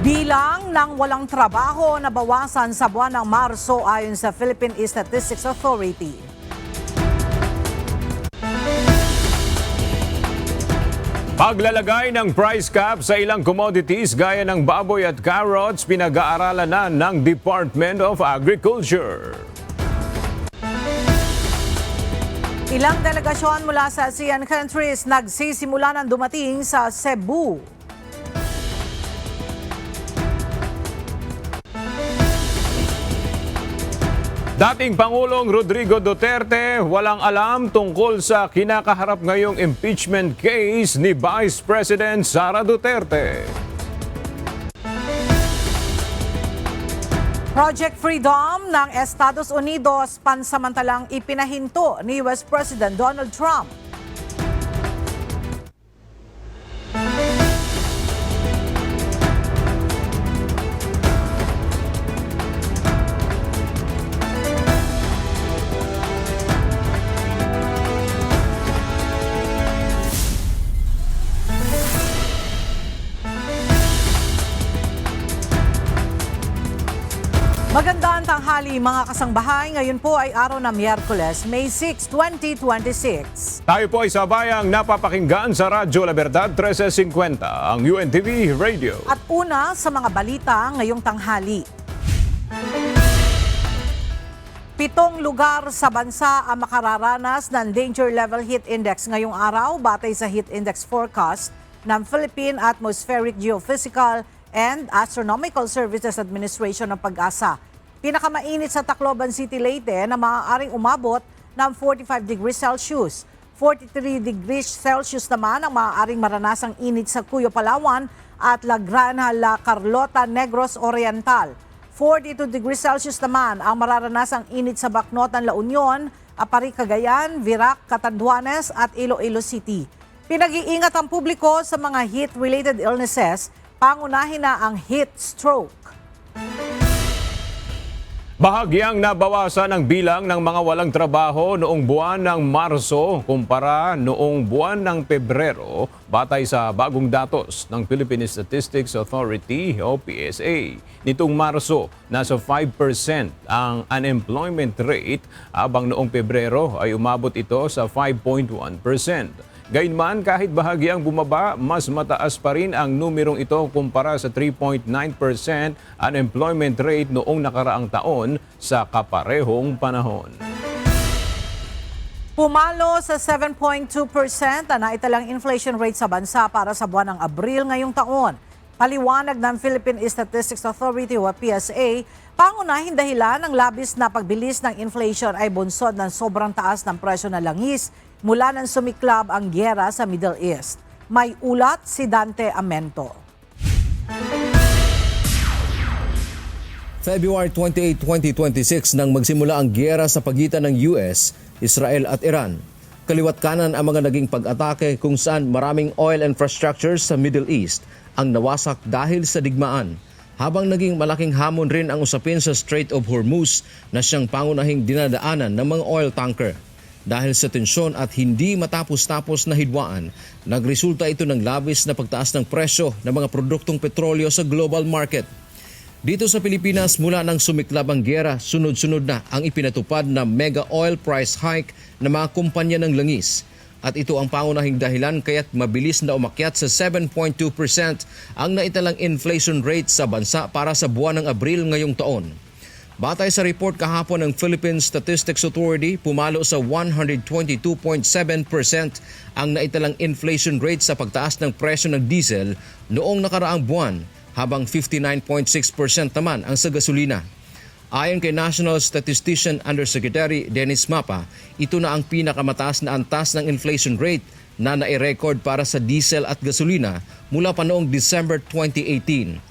Bilang ng walang trabaho na bawasan sa buwan ng Marso ayon sa Philippine Statistics Authority. Paglalagay ng price cap sa ilang commodities gaya ng baboy at carrots pinag-aaralan na ng Department of Agriculture. Ilang delegasyon mula sa ASEAN countries nagsisimula ng dumating sa Cebu. Dating Pangulong Rodrigo Duterte walang alam tungkol sa kinakaharap ngayong impeachment case ni Vice President Sara Duterte. Project Freedom ng Estados Unidos pansamantalang ipinahinto ni US President Donald Trump. Magandang tanghali mga kasangbahay. Ngayon po ay araw na Miyerkules, May 6, 2026. Tayo po ay sabayang napapakinggan sa Radyo La Verdad 1350, ang UNTV Radio. At una sa mga balita ngayong tanghali. 7 lugar sa bansa ang makararanas ng Danger Level Heat Index ngayong araw batay sa Heat Index Forecast ng Philippine Atmospheric Geophysical and Astronomical Services Administration ng Pag-asa. Pinakamainit sa Tacloban City, Leyte na maaaring umabot ng 45 degrees Celsius. 43 degrees Celsius naman ang maaaring maranasang init sa Cuyo, Palawan at La Granja, La Carlota, Negros Oriental. 42 degrees Celsius naman ang mararanasang init sa Bacnotan, La Union, Apari, Cagayan, Virac, Catanduanes at Iloilo City. Pinag-iingat ang publiko sa mga heat-related illnesses. Pangunahin na ang heat stroke. Bahagyang nabawasan ang bilang ng mga walang trabaho noong buwan ng Marso kumpara noong buwan ng Pebrero batay sa bagong datos ng Philippine Statistics Authority o PSA. Nitong Marso, nasa 5% ang unemployment rate habang noong Pebrero ay umabot ito sa 5.1%. Gayunman, kahit bahagyang bumaba, mas mataas pa rin ang numerong ito kumpara sa 3.9% unemployment rate noong nakaraang taon sa kaparehong panahon. Pumalo sa 7.2% ang naitalang inflation rate sa bansa para sa buwan ng Abril ngayong taon. Paliwanag ng Philippine Statistics Authority o PSA, pangunahing dahilan ng labis na pagbilis ng inflation ay bunsod ng sobrang taas ng presyo ng langis mula nang sumiklab ang gyera sa Middle East. May ulat si Dante Amento. February 28, 2026 nang magsimula ang gyera sa pagitan ng US, Israel at Iran. Kaliwat kanan ang mga naging pag-atake kung saan maraming oil infrastructures sa Middle East ang nawasak dahil sa digmaan. Habang naging malaking hamon rin ang usapin sa Strait of Hormuz na siyang pangunahing dinadaanan ng mga oil tanker. Dahil sa tensyon at hindi matapos-tapos na hidwaan, nagresulta ito ng labis na pagtaas ng presyo ng mga produktong petrolyo sa global market. Dito sa Pilipinas, mula nang sumiklab ang gyera, sunod-sunod na ang ipinatupad na mega oil price hike ng mga kumpanya ng langis. At ito ang pangunahing dahilan kaya't mabilis na umakyat sa 7.2% ang naitalang inflation rate sa bansa para sa buwan ng Abril ngayong taon. Batay sa report kahapon ng Philippine Statistics Authority, pumalo sa 122.7% ang naitalang inflation rate sa pagtaas ng presyo ng diesel noong nakaraang buwan, habang 59.6% naman ang sa gasolina. Ayon kay National Statistician Undersecretary Dennis Mapa, ito na ang pinakamataas na antas ng inflation rate na nai-record para sa diesel at gasolina mula pa noong December 2018.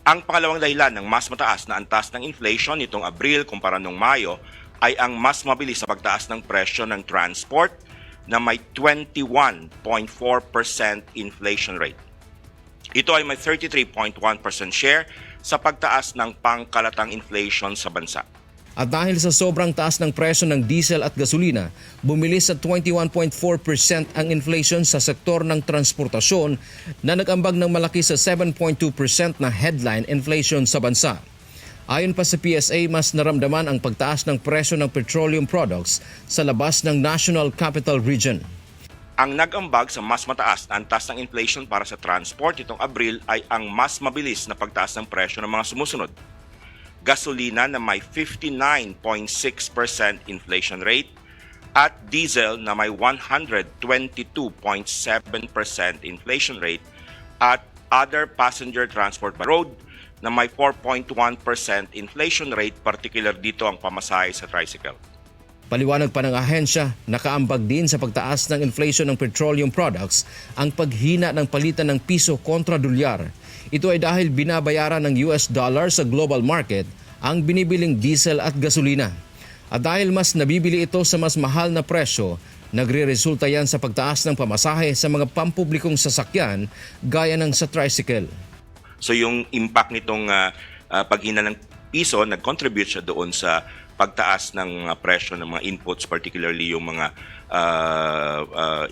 Ang pangalawang dahilan ng mas mataas na antas ng inflation nitong Abril kumpara noong Mayo ay ang mas mabilis sa pagtaas ng presyo ng transport na may 21.4% inflation rate. Ito ay may 33.1% share sa pagtaas ng pangkalatang inflation sa bansa. At dahil sa sobrang taas ng presyo ng diesel at gasolina, bumilis sa 21.4% ang inflation sa sektor ng transportasyon na nag-ambag ng malaki sa 7.2% na headline inflation sa bansa. Ayon pa sa PSA, mas naramdaman ang pagtaas ng presyo ng petroleum products sa labas ng National Capital Region. Ang nag-ambag sa mas mataas na antas ng inflation para sa transport itong Abril ay ang mas mabilis na pagtaas ng presyo ng mga sumusunod. Gasolina na may 59.6% inflation rate at diesel na may 122.7% inflation rate at other passenger transport by road na may 4.1% inflation rate, particular dito ang pamasahe sa tricycle. Paliwanag pa ng ahensya, nakaambag din sa pagtaas ng inflation ng petroleum products ang paghina ng palitan ng piso kontra dolyar. Ito ay dahil binabayaran ng US dollar sa global market ang binibiling diesel at gasolina. At dahil mas nabibili ito sa mas mahal na presyo, nagre-resulta yan sa pagtaas ng pamasahe sa mga pampublikong sasakyan gaya ng sa tricycle. So yung impact nitong paghina ng piso, nag-contribute siya doon sa pagtaas ng presyo ng mga inputs, particularly yung mga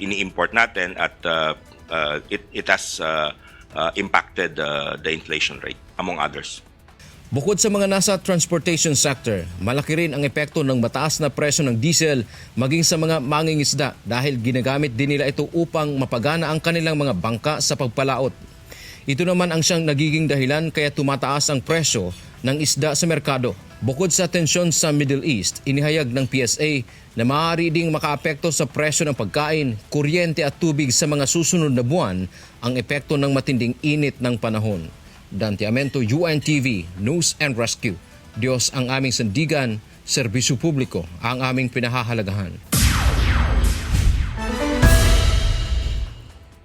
ini-import natin at it has impacted the inflation rate, among others. Bukod sa mga nasa transportation sector, malaki rin ang epekto ng mataas na presyo ng diesel maging sa mga mangingisda dahil ginagamit din nila ito upang mapagana ang kanilang mga bangka sa pagpalaot. Ito naman ang siyang nagiging dahilan kaya tumataas ang presyo ng isda sa merkado. Bukod sa tensyon sa Middle East, inihayag ng PSA na maaari ding makaapekto sa presyo ng pagkain, kuryente at tubig sa mga susunod na buwan ang epekto ng matinding init ng panahon. Dante Amento, UNTV, News and Rescue. Diyos ang aming sandigan, serbisyo publiko ang aming pinahahalagahan.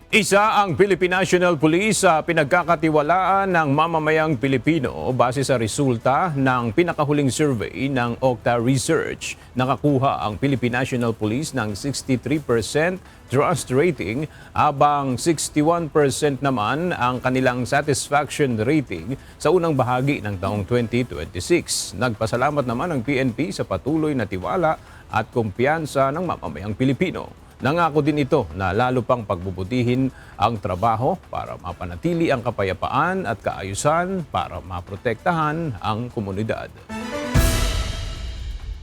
Isa ang Philippine National Police sa pinagkakatiwalaan ng mamamayang Pilipino base sa resulta ng pinakahuling survey ng Okta Research. Nakakuha ang Philippine National Police ng 63% trust rating habang 61% naman ang kanilang satisfaction rating sa unang bahagi ng taong 2026. Nagpasalamat naman ang PNP sa patuloy na tiwala at kumpiyansa ng mamamayang Pilipino. Nangako din ito na lalo pang pagbubutihin ang trabaho para mapanatili ang kapayapaan at kaayusan para maprotektahan ang komunidad.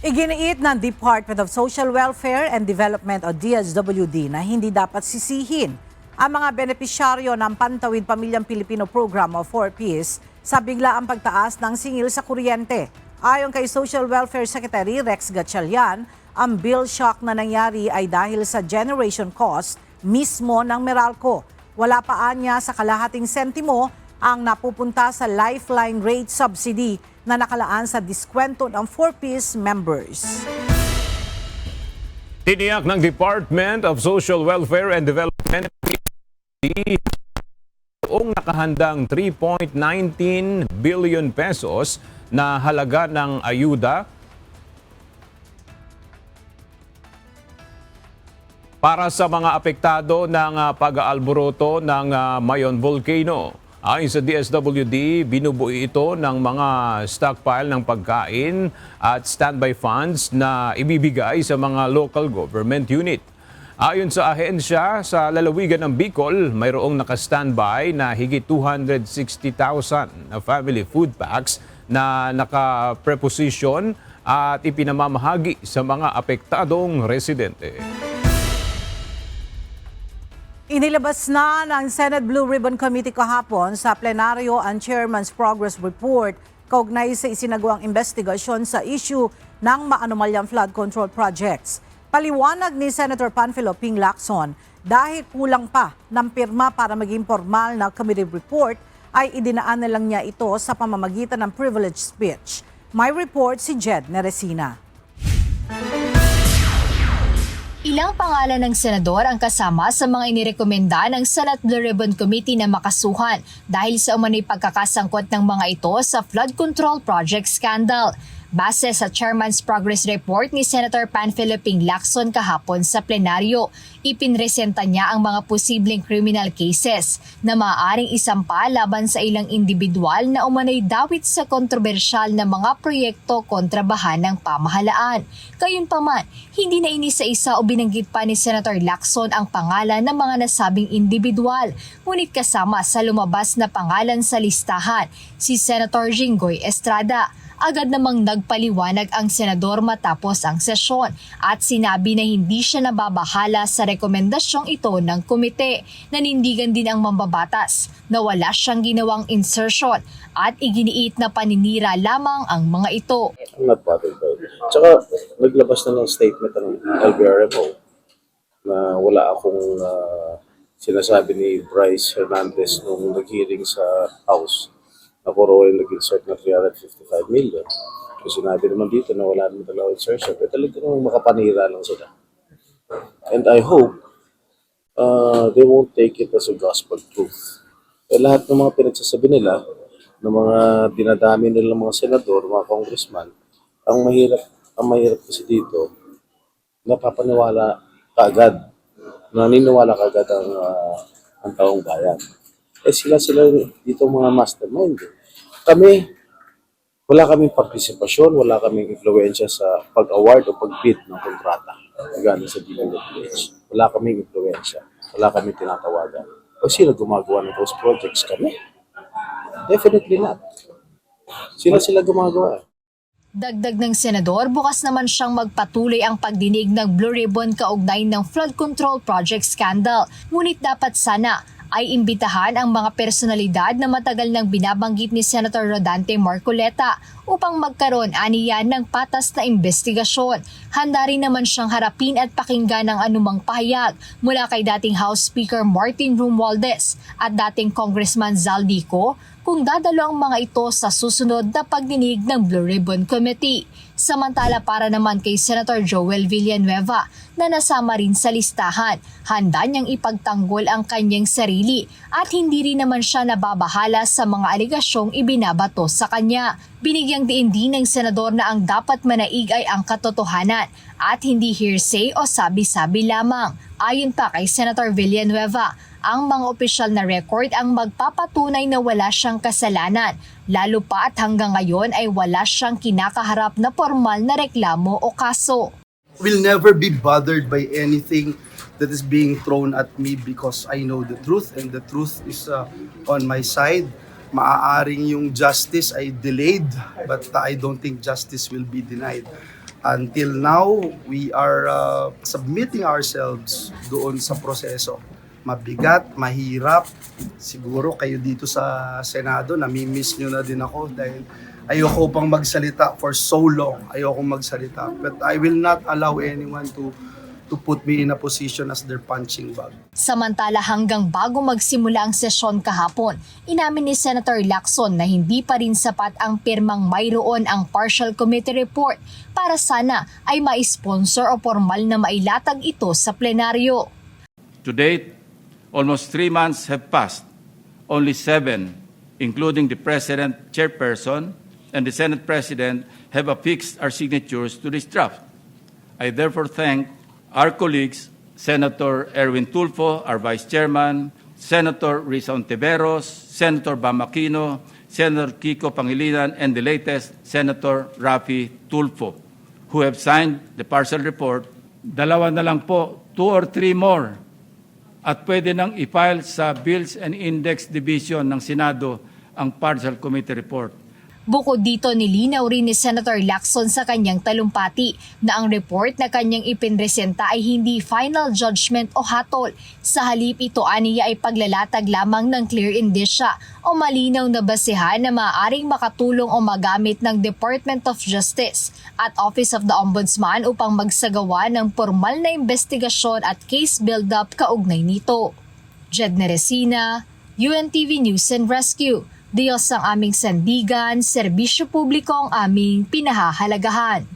Iginiit ng Department of Social Welfare and Development o DSWD na hindi dapat sisihin ang mga benepisyaryo ng Pantawid Pamilyang Pilipino Program o 4Ps sa biglaang pagtaas ng singil sa kuryente. Ayon kay Social Welfare Secretary Rex Gatchalian, ang bill shock na nangyari ay dahil sa generation cost mismo ng Meralco. Wala pa anya sa kalahating sentimo ang napupunta sa lifeline rate subsidy na nakalaan sa diskwento ng 4Ps members. Tiniyak ng Department of Social Welfare and Development noong nakahandang 3.19 billion pesos na halaga ng ayuda para sa mga apektado ng pag-aalboroto ng Mayon Volcano. Ayon sa DSWD, binubuo ito ng mga stockpile ng pagkain at standby funds na ibibigay sa mga local government unit. Ayon sa ahensya, sa lalawigan ng Bicol, mayroong naka-standby na higit 260,000 na family food packs na naka-preposition at ipinamamahagi sa mga apektadong residente. Inilabas na ng Senate Blue Ribbon Committee kahapon sa plenaryo ang Chairman's Progress Report kaugnay sa isinagawang investigasyon sa issue ng maanumalyang flood control projects. Paliwanag ni Senator Panfilo Ping Lacson, dahil kulang pa ng pirma para maging formal na committee report, ay idinaan na lang niya ito sa pamamagitan ng privilege speech. May report si Jed Neresina. Ilang pangalan ng senador ang kasama sa mga inirekomenda ng Senate Blue Ribbon Committee na makasuhan dahil sa umano'y pagkakasangkot ng mga ito sa flood control project scandal. Base sa Chairman's Progress Report ni Senator Panfilo Ping Lacson kahapon sa plenaryo, ipinresenta niya ang mga posibleng criminal cases na maaaring isampa laban sa ilang individual na umano'y dawit sa kontrobersyal na mga proyekto kontrabahan ng pamahalaan. Gayunpaman, hindi na inisa-isa o binanggit pa ni Senator Lacson ang pangalan ng mga nasabing individual, ngunit kasama sa lumabas na pangalan sa listahan, si Senator Jinggoy Estrada. Agad namang nagpaliwanag ang senador matapos ang sesyon at sinabi na hindi siya nababahala sa rekomendasyong ito ng komite. Nanindigan din ang mambabatas na wala siyang ginawang insertion at iginiit na paninira lamang ang mga ito. I'm not bothered by it. Tsaka, naglabas na ng statement ng LBRMO na wala akong sinasabi ni Bryce Hernandez nung nag-hearing sa House na puro yung nag-insert na 355 million. Kasi sinabi naman dito na wala naman talaga insertion. Pero talagang makapanira lang sila. And I hope they won't take it as a gospel truth. Lahat ng mga pinagsasabi nila, ng mga dinadami nilang mga senador, mga congressman, ang mahirap kasi dito, napapaniwala kaagad. Naniniwala kaagad ang taong bayan. Sila dito mga mastermind. Kami, wala kaming partisipasyon, wala kaming influensya sa pag-award o pag-bid ng kontrata. Galing sa DPWH. Wala kaming influensya. Wala kaming tinatawagan. O sino gumagawa ng those projects? Kami? Definitely not. Sila gumagawa. Dagdag ng senador, bukas naman siyang magpatuloy ang pagdinig ng Blue Ribbon kaugnay ng flood control project scandal. Ngunit dapat sana ay imbitahan ang mga personalidad na matagal nang binabanggit ni Senator Rodante Marcoleta upang magkaroon aniyan ng patas na investigasyon. Handa rin naman siyang harapin at pakinggan ang anumang pahayag mula kay dating House Speaker Martin Romualdez at dating Congressman Zaldico kung dadalo ang mga ito sa susunod na pagdinig ng Blue Ribbon Committee. Samantala para naman kay Senator Joel Villanueva na nasama rin sa listahan, handa niyang ipagtanggol ang kanyang sarili at hindi rin naman siya nababahala sa mga aligasyong ibinabato sa kanya. Binigyang diin din ng senador na ang dapat manaig ay ang katotohanan at hindi hearsay o sabi-sabi lamang. Ayon pa kay Senator Villanueva, ang mga opisyal na record ang magpapatunay na wala siyang kasalanan, lalo pa at hanggang ngayon ay wala siyang kinakaharap na formal na reklamo o kaso. Will never be bothered by anything that is being thrown at me because I know the truth and the truth is on my side. Maaaring yung justice ay delayed but I don't think justice will be denied. Until now, we are submitting ourselves doon sa proseso. Mabigat, mahirap. Siguro kayo dito sa Senado, nami-miss nyo na din ako dahil ayoko pang magsalita for so long. Ayoko magsalita. But I will not allow anyone to put me in a position as their punching bag. Samantala hanggang bago magsimula ang sesyon kahapon, inamin ni Senator Lacson na hindi pa rin sapat ang pirmang mayroon ang partial committee report para sana ay ma-sponsor o formal na mailatag ito sa plenaryo. To date, almost 3 months have passed. Only 7, including the President, Chairperson, and the Senate President, have affixed our signatures to this draft. I therefore thank our colleagues, Senator Erwin Tulfo, our Vice Chairman, Senator Risa Ontiveros, Senator Bam Aquino, Senator Kiko Pangilinan, and the latest, Senator Rafi Tulfo, who have signed the partial report. Dalawa na lang po, 2 or 3 more. At pwede nang i-file sa Bills and Index Division ng Senado ang partial committee report. Bukod dito, nilinaw rin ni Senator Lacson sa kanyang talumpati na ang report na kanyang ipinresenta ay hindi final judgment o hatol. Sa halip ito aniya ay paglalatag lamang ng clear indicia o malinaw na basehan na maaaring makatulong o magamit ng Department of Justice at Office of the Ombudsman upang magsagawa ng formal na investigasyon at case build-up kaugnay nito. Jedne Resina, UNTV News and Rescue. Diyos ang aming sandigan, serbisyo publiko ang aming pinahahalagahan.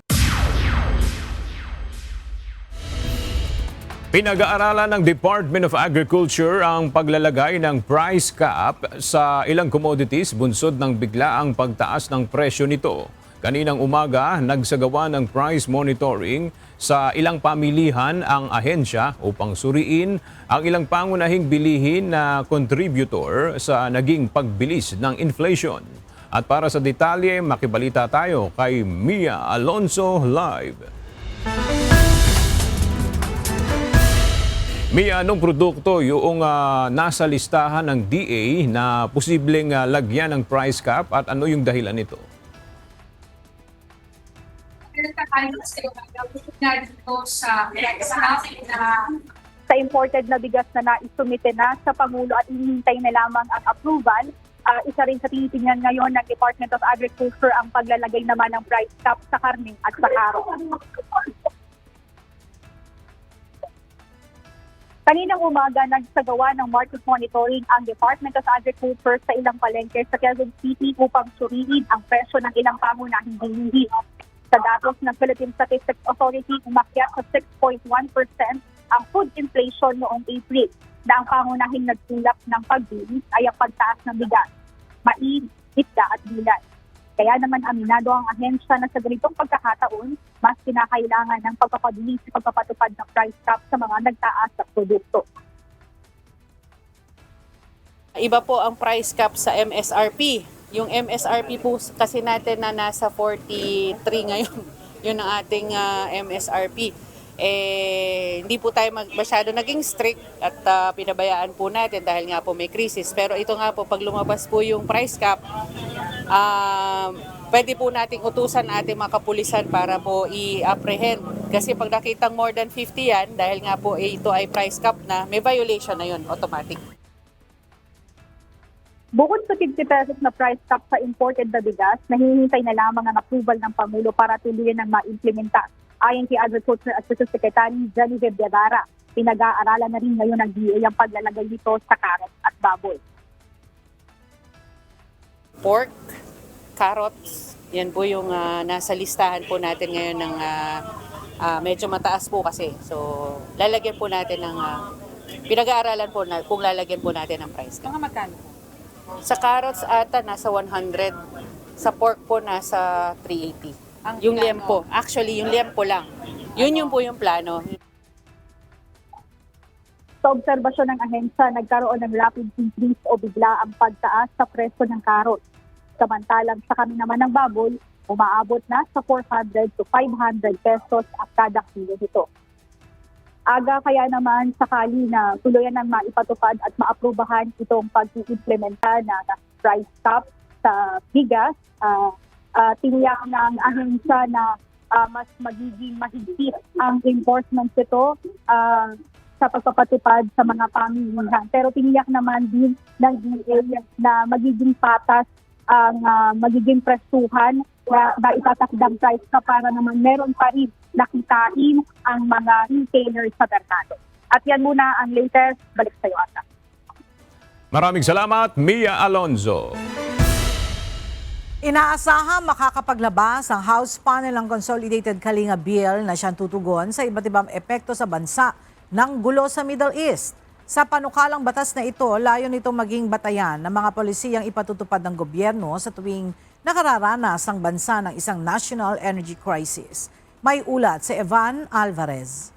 Pinag-aaralan ng Department of Agriculture ang paglalagay ng price cap sa ilang commodities bunsod ng biglaang pagtaas ng presyo nito. Kaninang umaga, nagsagawa ng price monitoring sa ilang pamilihan ang ahensya upang suriin ang ilang pangunahing bilihin na contributor sa naging pagbilis ng inflation. At para sa detalye, makibalita tayo kay Mia Alonso live. Mia, anong produkto yung nasa listahan ng DA na posibleng lagyan ng price cap at ano yung dahilan nito? Sa imported na bigas na naisumite na sa Pangulo at hinihintay na lamang ang approval, isa rin sa tinitingnan ngayon ng Department of Agriculture ang paglalagay naman ng price cap sa karne at sa karot. Kaninang umaga, nagsagawa ng market monitoring ang Department of Agriculture sa ilang palengke sa Quezon City upang suriin ang presyo ng ilang pangunahing bilihin. Sa datos ng Philippine Statistics Authority, umakyat sa 6.1% ang food inflation noong April na ang pangunahing nagtulak ng pagbilis ay ang pagtaas ng bigas, mais, isda at gulay. Kaya naman aminado ang ahensya na sa ganitong pagkakataon, mas kinakailangan ng pagpapabilis sa pagpapatupad ng price cap sa mga nagtaas na produkto. Iba po ang price cap sa MSRP. Yung MSRP po kasi natin na nasa 43 ngayon, yun ang ating MSRP. Hindi po tayo masyado naging strict at pinabayaan po natin dahil nga po may krisis. Pero ito nga po, pag lumabas po yung price cap, pwede po nating utusan ating mga kapulisan para po i-apprehend. Kasi pag nakitang more than 50 yan, dahil nga po ito ay price cap na, may violation na yun, automatic. Bukod sa 50 pesos na price cap sa imported na bigas, nahihintay na lamang ang approval ng Pangulo para tuluyan ng ma-implementa. Ayon kay Agriculture Assistant Secretary Genevieve Guevara, pinag-aaralan na rin ngayon ng DA ang paglalagay nito sa carrots at baboy. Pork, carrots, yan po yung nasa listahan po natin ngayon ng medyo mataas po kasi. So, lalagyan po natin ng, pinag-aaralan po na kung lalagyan po natin ng price. Mga magkano? Sa carrots ata nasa 100, sa pork po nasa 380. Yung liempo, actually yung liempo lang. Yun po yung plano. Sa obserbasyon ng ahensya, nagkaroon ng rapid increase o bigla ang pagtaas sa presyo ng karot. Samantalang sa kami naman ng baboy, umaabot na sa 400 to 500 pesos at kada kilo nito. Aga kaya naman sakali na tuluyan ng maipatupad at maaprubahan itong pag-implementa na price cap sa bigas, tiniyak ng ahensya na mas magiging mahigpit ang enforcement nito sa pagpapatupad sa mga pamilihan. Pero tiniyak naman din ng DA na magiging patas ang magiging presuhan na itatakdang price ka para naman meron pa rin nakitain ang mga retailers sa merkado. At yan muna ang latest. Balik sa iyo, Asa. Maraming salamat, Mia Alonso. Inaasahan makakapaglabas ang House Panel ng Consolidated Kalinga Bill na siyang tutugon sa iba't ibang epekto sa bansa ng gulo sa Middle East. Sa panukalang batas na ito, layon nitong maging batayan ng mga polisiyang ipatutupad ng gobyerno sa tuwing nakararanas ang bansa ng isang national energy crisis. May ulat si Evan Alvarez.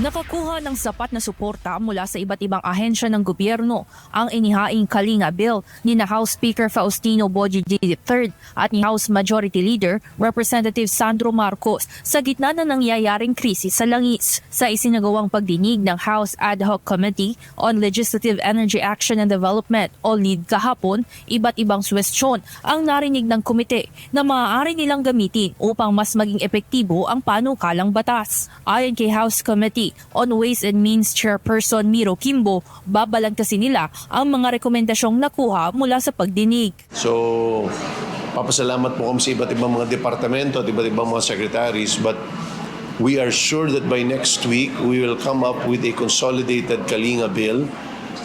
Nakakuha ng sapat na suporta mula sa iba't ibang ahensya ng gobyerno ang inihaing Kalinga Bill ni na House Speaker Faustino Boji III at ni House Majority Leader Representative Sandro Marcos sa gitna na nangyayaring krisis sa langis. Sa isinagawang pagdinig ng House Ad Hoc Committee on Legislative Energy Action and Development o LEAD kahapon, iba't ibang suwestyon ang narinig ng komite na maaari nilang gamitin upang mas maging epektibo ang panukalang batas. Ayon kay House Committee on Ways and Means Chairperson Miro Kimbo, babalagtasin nila ang mga rekomendasyong nakuha mula sa pagdinig. So, papasalamat po kami sa iba't ibang mga departamento at iba't ibang mga secretaries, but we are sure that by next week, we will come up with a consolidated Kalinga Bill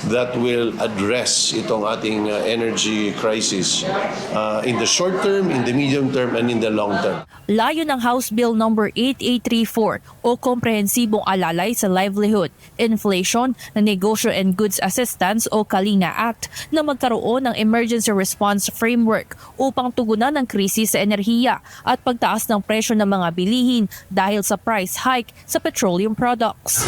that will address itong ating energy crisis in the short term, in the medium term, and in the long term. Layo ng House Bill No. 8834 o Komprehensibong Alalay sa Livelihood, Inflation, Negosyo and Goods Assistance o Kalinga Act na magkaroon ng Emergency Response Framework upang tugunan ng krisis sa enerhiya at pagtaas ng presyo ng mga bilihin dahil sa price hike sa petroleum products.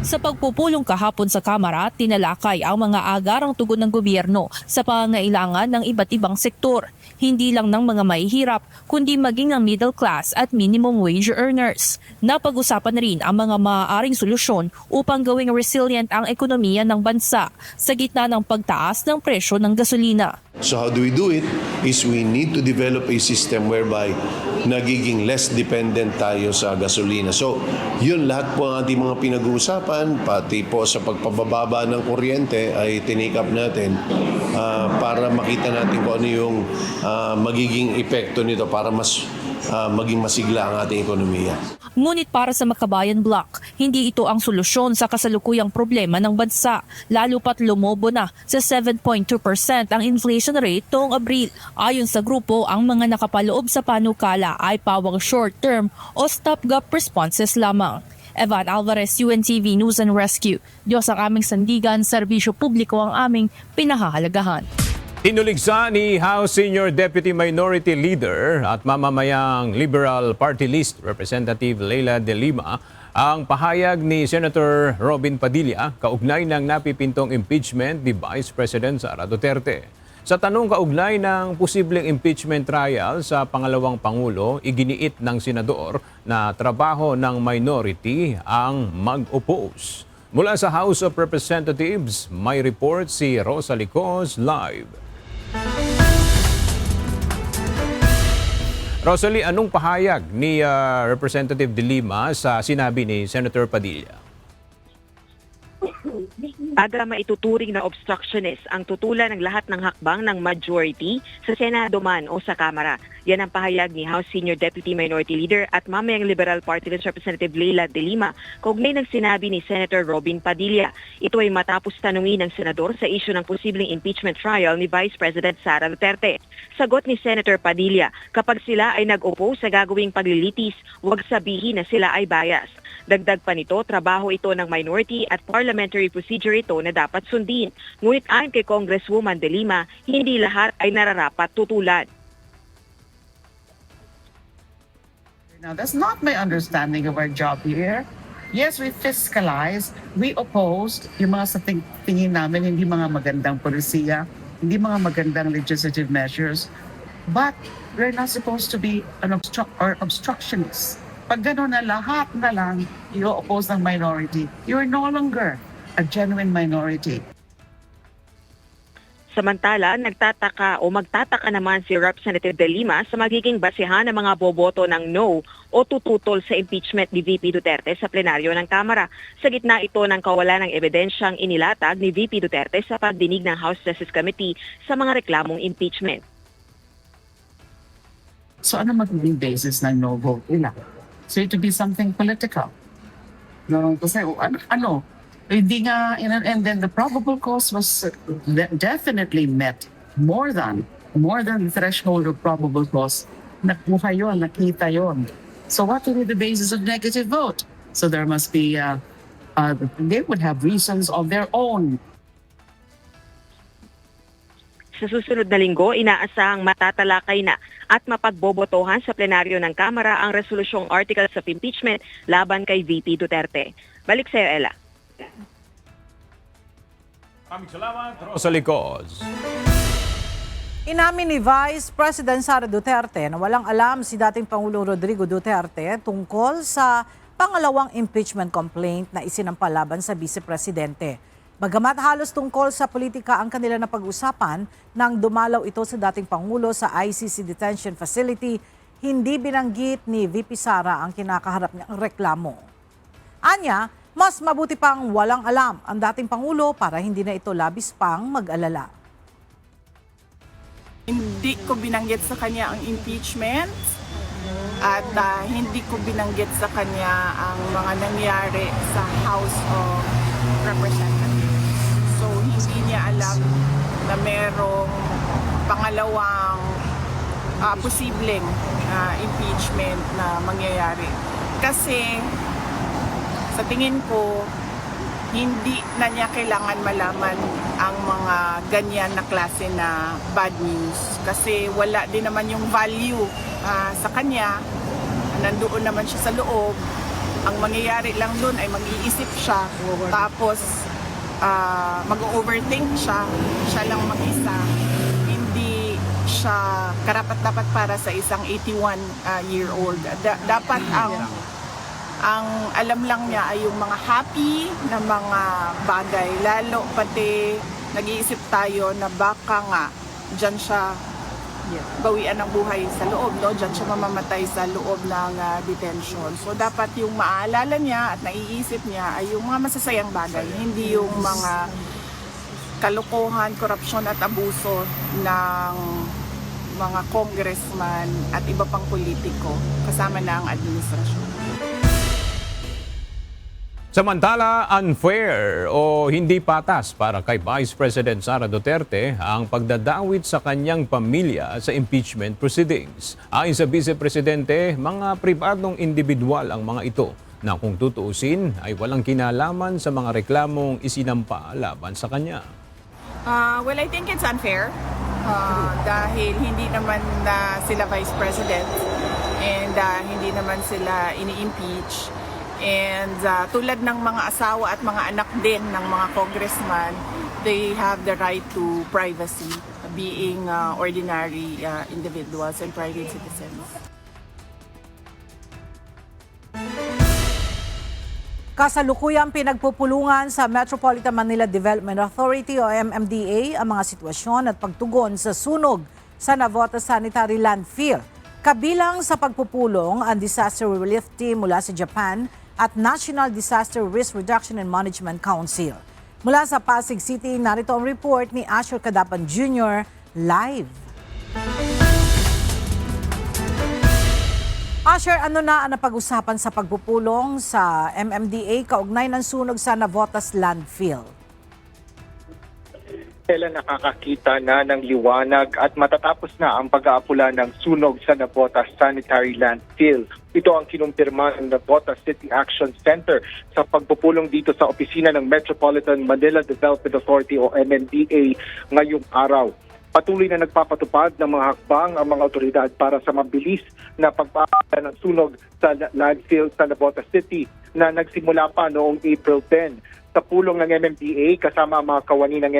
Sa pagpupulong kahapon sa Kamara, tinalakay ang mga agarang tugon ng gobyerno sa pangangailangan ng iba't ibang sektor, hindi lang ng mga mahihirap, kundi maging ang middle class at minimum wage earners. Napag-usapan na rin ang mga maaaring solusyon upang gawing resilient ang ekonomiya ng bansa sa gitna ng pagtaas ng presyo ng gasolina. So how do we do it? Is we need to develop a system whereby nagiging less dependent tayo sa gasolina. So yun lahat po ang ating mga pinag-uusapan, pati po sa pagpababa ng kuryente ay tinake up natin para makita natin kung ano yung magiging epekto nito para mas maging masigla ang ating ekonomiya. Ngunit para sa Makabayan Bloc, hindi ito ang solusyon sa kasalukuyang problema ng bansa, lalo pat lumobo na sa 7.2% ang inflation rate noong Abril. Ayon sa grupo, ang mga nakapaloob sa panukala ay pawang short-term o stopgap responses lamang. Evan Alvarez, UNTV News and Rescue. Diyos ang aming sandigan, serbisyo publiko ang aming pinahahalagahan. Inuligsa ni House Senior Deputy Minority Leader at mamamayang Liberal Party List Representative Leila De Lima ang pahayag ni Senator Robin Padilla kaugnay ng napipintong impeachment ni Vice President Sara Duterte. Sa tanong kaugnay ng posibleng impeachment trial sa pangalawang Pangulo, iginiit ng senador na trabaho ng minority ang mag-oppose. Mula sa House of Representatives, may report si Rosa Licos live. Rosalie, anong pahayag ni Representative De Lima sa sinabi ni Senator Padilla? Aga maituturing na obstructionist ang tutulan ng lahat ng hakbang ng majority sa Senado man o sa Kamara. Yan ang pahayag ni House Senior Deputy Minority Leader at mamayang Liberal Party List Representative Leila De Lima kaugnay ng sinabi ni Senator Robin Padilla. Ito ay matapos tanungin ng senador sa isyu ng posibleng impeachment trial ni Vice President Sara Duterte. Sagot ni Senator Padilla, kapag sila ay nag-oppose sa gagawing paglilitis, huwag sabihin na sila ay bias. Dagdag pa nito, trabaho ito ng minority at parliamentary procedure ito na dapat sundin. Ngunit ayon kay Congresswoman De Lima, hindi lahat ay nararapat tutulan. Now, that's not my understanding of our job here. Yes, we fiscalize, we opposed yung mga sa tingin namin hindi mga magandang polisiya, hindi mga magandang legislative measures, but we're not supposed to be an obstructionist. Pag gano'n na lahat na lang i-oppose ng minority, you're no longer a genuine minority. Samantala, magtataka naman si Representative De Lima sa magiging basihan ng mga boboto ng no o tututol sa impeachment ni VP Duterte sa plenaryo ng Kamara. Sa gitna ito ng kawalan ng ebidensyang inilatag ni VP Duterte sa pagdinig ng House Justice Committee sa mga reklamong impeachment. So ano magiging basis ng no vote nila? So it to be something political. No, kasi hindi nga, and then the probable cause was definitely met more than the threshold of probable cause. Nakuha yun, nakita yun. So what will be the basis of negative vote? So there must be, they would have reasons of their own. Sa susunod na linggo, inaasahang matatalakay na at mapagbobotohan sa plenaryo ng Kamara ang resolusyong articles of impeachment laban kay VP Duterte. Balik sa iyo, Ella. Maraming salamat, Rosa Licos. Inamin ni Vice President Sara Duterte na walang alam si dating Pangulo Rodrigo Duterte tungkol sa pangalawang impeachment complaint na isinampa laban sa Vice Presidente. Bagamat halos tungkol sa politika ang kanila na pag-usapan, nang dumalaw ito sa dating Pangulo sa ICC Detention Facility, hindi binanggit ni VP Sara ang kinakaharap niyang reklamo. Anya, mas mabuti pang walang alam ang dating Pangulo para hindi na ito labis pang mag-alala. Hindi ko binanggit sa kanya ang impeachment at hindi ko binanggit sa kanya ang mga nangyari sa House of Representatives. So hindi niya alam na merong pangalawang posibleng impeachment na mangyayari. Kasi sa tingin ko, hindi na niya kailangan malaman ang mga ganyan na klase na bad news. Kasi wala din naman yung value sa kanya. Nandoon naman siya sa loob. Ang mangyayari lang doon ay mag-iisip siya. Tapos mag-overthink siya. Siya lang mag-isa. Hindi siya karapat-dapat para sa isang 81-year-old. Dapat ang alam lang niya ay yung mga happy na mga bagay. Lalo pati nag-iisip tayo na baka nga dyan siya bawian ng buhay sa loob, no? Diyan siya mamamatay sa loob ng detention. So dapat yung maalala niya at naiisip niya ay yung mga masasayang bagay, hindi yung mga kalokohan, korupsyon at abuso ng mga congressman at iba pang politiko kasama na ang administrasyon. Samantala, unfair o hindi patas para kay Vice President Sara Duterte ang pagdadawit sa kanyang pamilya sa impeachment proceedings. Ayon sa Vice Presidente, mga pribadong individual ang mga ito na kung tutuusin ay walang kinalaman sa mga reklamong isinampa laban sa kanya. Well, I think it's unfair dahil hindi naman sila Vice President and hindi naman sila ini-impeach. And tulad ng mga asawa at mga anak din ng mga congressman, they have the right to privacy, being ordinary individuals and private citizens. Kasalukuyang pinagpupulungan sa Metropolitan Manila Development Authority o MMDA ang mga sitwasyon at pagtugon sa sunog sa Navotas Sanitary Landfill. Kabilang sa pagpupulong ang disaster relief team mula sa Japan at National Disaster Risk Reduction and Management Council. Mula sa Pasig City, narito ang report ni Asher Cadapan Jr. live. Asher, ano na ang napag-usapan sa pagpupulong sa MMDA kaugnay ng sunog sa Navotas Landfill? Kailan nakakakita na ng liwanag at matatapos na ang pag-aapula ng sunog sa Navotas Sanitary Landfill. Ito ang kinumpirma ng Navotas City Action Center sa pagpupulong dito sa opisina ng Metropolitan Manila Development Authority o MMDA ngayong araw. Patuloy na nagpapatupad ng mga hakbang ang mga otoridad para sa mabilis na pagpapaala ng sunog sa landfill sa Navotas City na nagsimula pa noong April 10. Sa pulong ng MMDA kasama ang mga kawani ng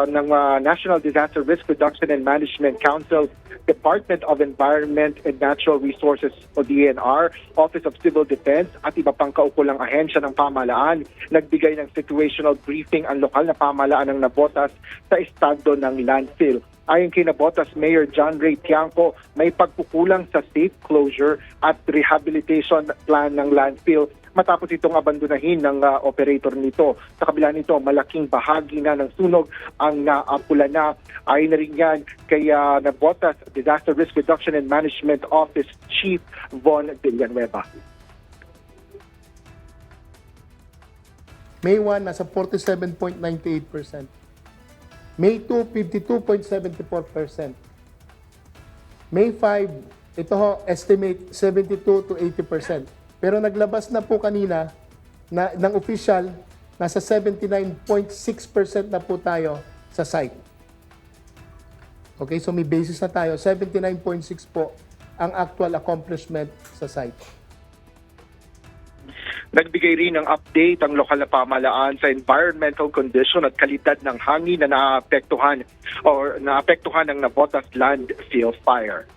ng National Disaster Risk Reduction and Management Council, Department of Environment and Natural Resources o DNR, Office of Civil Defense at iba pang kaukulang ahensya ng pamahalaan. Nagbigay ng situational briefing ang lokal na pamahalaan ng Navotas sa estado ng landfill. Ayon kay Navotas Mayor John Ray Tiangco, may pagkukulang sa safe closure at rehabilitation plan ng landfill matapos itong abandonahin ng operator nito. Sa kabila nito, malaking bahagi na ng sunog ang naapula na. Ayon na rin yan kay Navotas Disaster Risk Reduction and Management Office Chief Von Villanueva. May 1, nasa 47.98%. May 2, 52.74%. May 5, ito ho, estimate 72 to 80%. Pero naglabas na po kanina ng official, nasa 79.6% na po tayo sa site. Okay, so may basis na tayo. 79.6 po ang actual accomplishment sa site. Nagbigay rin ng update ang lokal na pamahalaan sa environmental condition at kalidad ng hangin na naapektuhan ng Navotas Landfill Fire.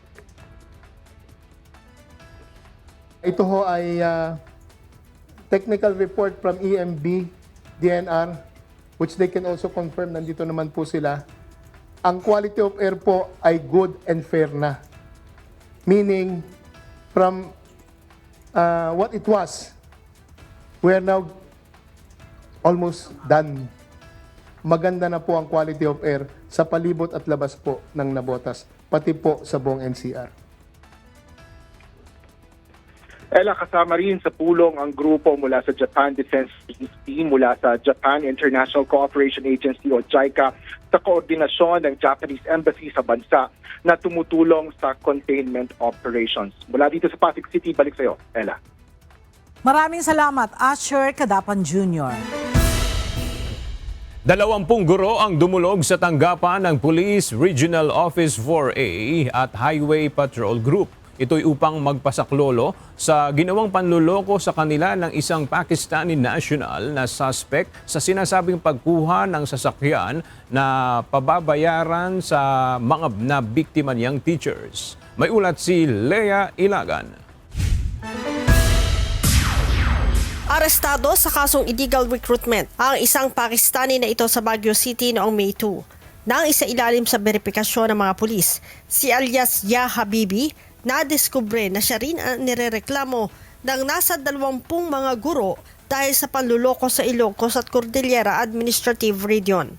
Ito ho ay technical report from EMB, DNR, which they can also confirm, nandito naman po sila. Ang quality of air po ay good and fair na. Meaning, from what it was, we are now almost done. Maganda na po ang quality of air sa palibot at labas po ng Navotas, pati po sa buong NCR. Ella, kasama rin sa pulong ang grupo mula sa Japan Defense Team, mula sa Japan International Cooperation Agency o JICA, sa koordinasyon ng Japanese Embassy sa bansa na tumutulong sa containment operations. Mula dito sa Pasig City, balik sa iyo, Ella. Maraming salamat, Asher Kadapan Jr. 20 guro ang dumulog sa tanggapan ng Police Regional Office 4A at Highway Patrol Group. Ito'y upang magpasaklolo sa ginawang panluloko sa kanila ng isang Pakistani national na suspect sa sinasabing pagkuha ng sasakyan na pababayaran sa mga nabiktima niyang teachers. May ulat si Lea Ilagan. Arestado sa kasong illegal recruitment ang isang Pakistani na ito sa Baguio City noong May 2. Nang isailalim sa beripikasyon ng mga pulis, si alias Ya Habibi nadiskubre na siya rin ang nirereklamo ng nasa 20 mga guro dahil sa panluloko sa Ilocos at Cordillera Administrative Region.